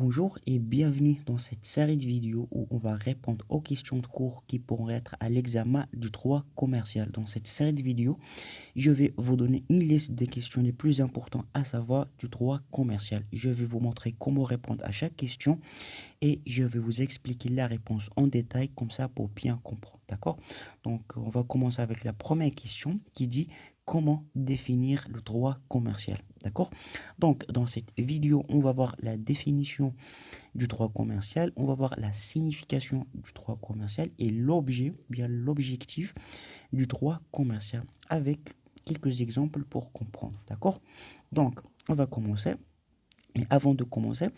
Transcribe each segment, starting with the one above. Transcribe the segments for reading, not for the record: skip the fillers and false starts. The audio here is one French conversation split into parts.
Bonjour et bienvenue dans cette série de vidéos où on va répondre aux questions de cours qui pourront être à l'examen du droit commercial. Dans cette série de vidéos, je vais vous donner une liste des questions les plus importantes à savoir du droit commercial. Je vais vous montrer comment répondre à chaque question et je vais vous expliquer la réponse en détail comme ça pour bien comprendre. D'accord? Donc, on va commencer avec la première question qui dit comment définir le droit commercial. D'accord? Donc, dans cette vidéo, on va voir la définition du droit commercial, on va voir la signification du droit commercial et l'objet, bien l'objectif du droit commercial avec quelques exemples pour comprendre. D'accord? Donc, on va commencer. Mais avant de commencer,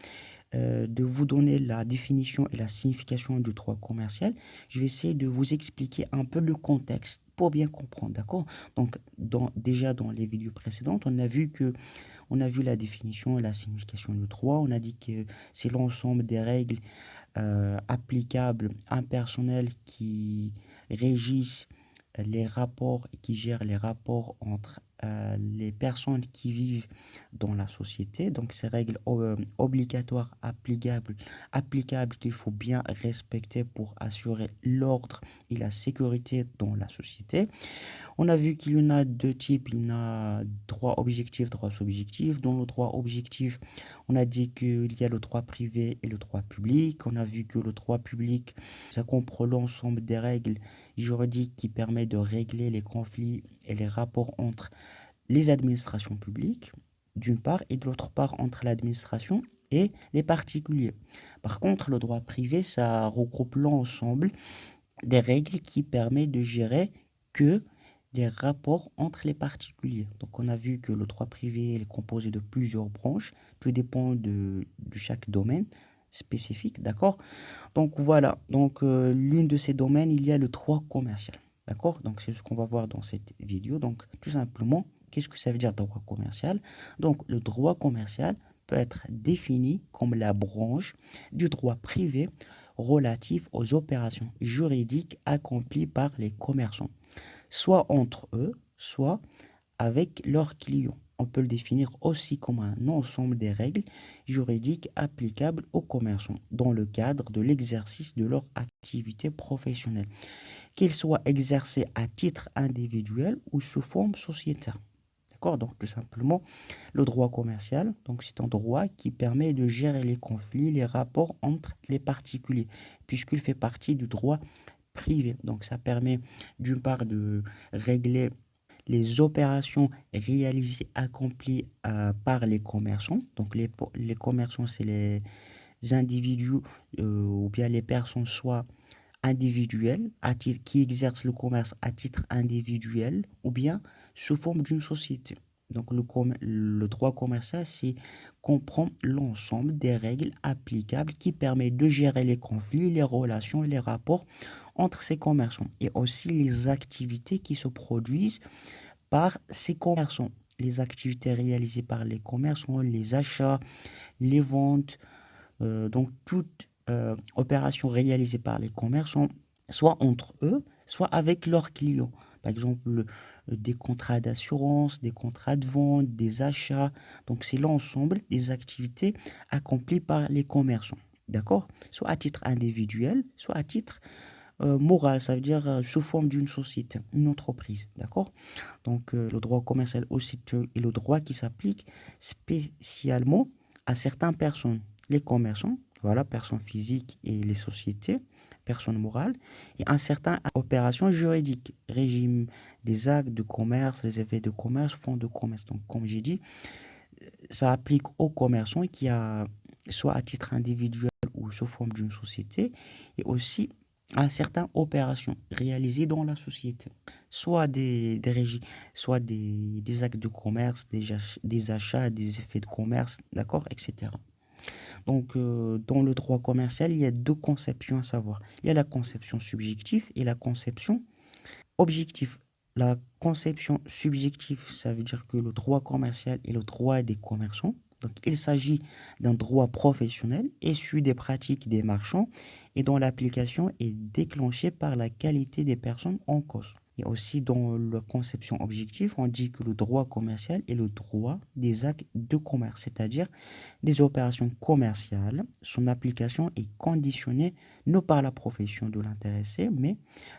de vous donner la définition et la signification du droit commercial, je vais essayer de vous expliquer un peu le contexte pour bien comprendre, d'accord? Donc, déjà dans les vidéos précédentes, on a vu la définition et la signification du droit. On a dit que c'est l'ensemble des règles applicables à un personnel qui régissent les rapports, qui gèrent les rapports entre les personnes qui vivent dans la société. Donc, ces règles obligatoires applicables qu'il faut bien respecter pour assurer l'ordre et la sécurité dans la société. On a vu qu'il y en a deux types. Il y en a droit objectif, droit subjectif. Dans le droit objectif, on a dit qu'il y a le droit privé et le droit public. On a vu que le droit public, ça comprend l'ensemble des règles juridiques qui permettent de régler les conflits et les rapports entre les administrations publiques, d'une part, et de l'autre part entre l'administration et les particuliers. Par contre, le droit privé, ça regroupe l'ensemble des règles qui permettent de gérer que des rapports entre les particuliers. Donc, on a vu que le droit privé est composé de plusieurs branches, tout dépend de chaque domaine spécifique, d'accord? Donc, voilà. Donc, l'une de ces domaines, il y a le droit commercial, d'accord? Donc, c'est ce qu'on va voir dans cette vidéo. Donc, tout simplement, qu'est-ce que ça veut dire droit commercial? Donc, le droit commercial peut être défini comme la branche du droit privé relatif aux opérations juridiques accomplies par les commerçants, soit entre eux, soit avec leurs clients. On peut le définir aussi comme un ensemble des règles juridiques applicables aux commerçants dans le cadre de l'exercice de leur activité professionnelle, qu'ils soient exercés à titre individuel ou sous forme sociétaire. D'accord? Donc, tout simplement, le droit commercial, donc c'est un droit qui permet de gérer les conflits, les rapports entre les particuliers, puisqu'il fait partie du droit privé. Donc, ça permet d'une part de régler les opérations réalisées, accomplies par les commerçants. Donc, les commerçants, c'est les individus ou bien les personnes, soit individuelles, qui exercent le commerce à titre individuel ou bien sous forme d'une société. Donc, le droit commercial, c'est comprend l'ensemble des règles applicables qui permettent de gérer les conflits, les relations et les rapports entre ces commerçants et aussi les activités qui se produisent par ces commerçants. Les activités réalisées par les commerçants, les achats, les ventes, donc toute opération réalisée par les commerçants, soit entre eux, soit avec leurs clients. Par exemple, des contrats d'assurance, des contrats de vente, des achats. Donc, c'est l'ensemble des activités accomplies par les commerçants. D'accord? Soit à titre individuel, soit à titre moral, ça veut dire sous forme d'une société, une entreprise. D'accord? Donc, le droit commercial aussi est le droit qui s'applique spécialement à certaines personnes. Les commerçants, voilà, personnes physiques et les sociétés, personnes morales, et un certain opérations juridiques, régime des actes de commerce, les effets de commerce, fonds de commerce. Donc, comme j'ai dit, ça applique aux commerçants qui a soit à titre individuel ou sous forme d'une société, et aussi à certaines opérations réalisées dans la société, soit des régies, soit des actes de commerce, des achats, des effets de commerce, d'accord, etc. Donc, dans le droit commercial, il y a deux conceptions à savoir. Il y a la conception subjective et la conception objective. La conception subjective, ça veut dire que le droit commercial est le droit des commerçants. Donc, il s'agit d'un droit professionnel issu des pratiques des marchands et dont l'application est déclenchée par la qualité des personnes en cause. Et aussi dans la conception objective, on dit que le droit commercial est le droit des actes de commerce, c'est-à-dire des opérations commerciales. Son application est conditionnée non par la profession de l'intéressé, mais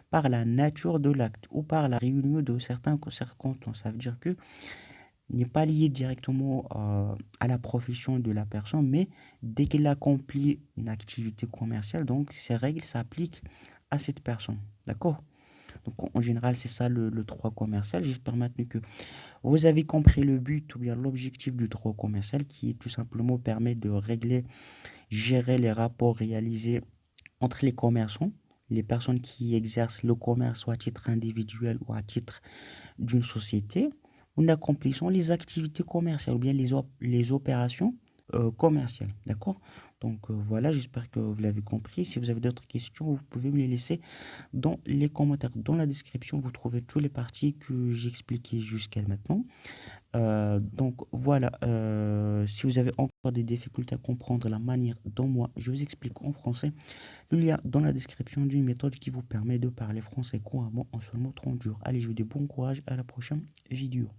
par la nature de l'acte ou par la réunion de certains circonstances. Ça veut dire que n'est pas lié directement à la profession de la personne, mais dès qu'il accomplit une activité commerciale, donc ces règles s'appliquent à cette personne. D'accord? Donc en général, c'est ça le droit commercial. J'espère maintenant que vous avez compris le but ou bien l'objectif du droit commercial qui est tout simplement permet de régler, gérer les rapports réalisés entre les commerçants, les personnes qui exercent le commerce soit à titre individuel ou à titre d'une société, en accomplissant les activités commerciales ou bien les opérations commerciales. D'accord? Donc voilà, j'espère que vous l'avez compris. Si vous avez d'autres questions, vous pouvez me les laisser dans les commentaires. Dans la description, vous trouvez toutes les parties que j'ai expliquées jusqu'à maintenant. Donc voilà, si vous avez encore des difficultés à comprendre la manière dont moi je vous explique en français, il y a dans la description d'une méthode qui vous permet de parler français couramment en seulement 30 jours. Allez, je vous dis bon courage, à la prochaine vidéo.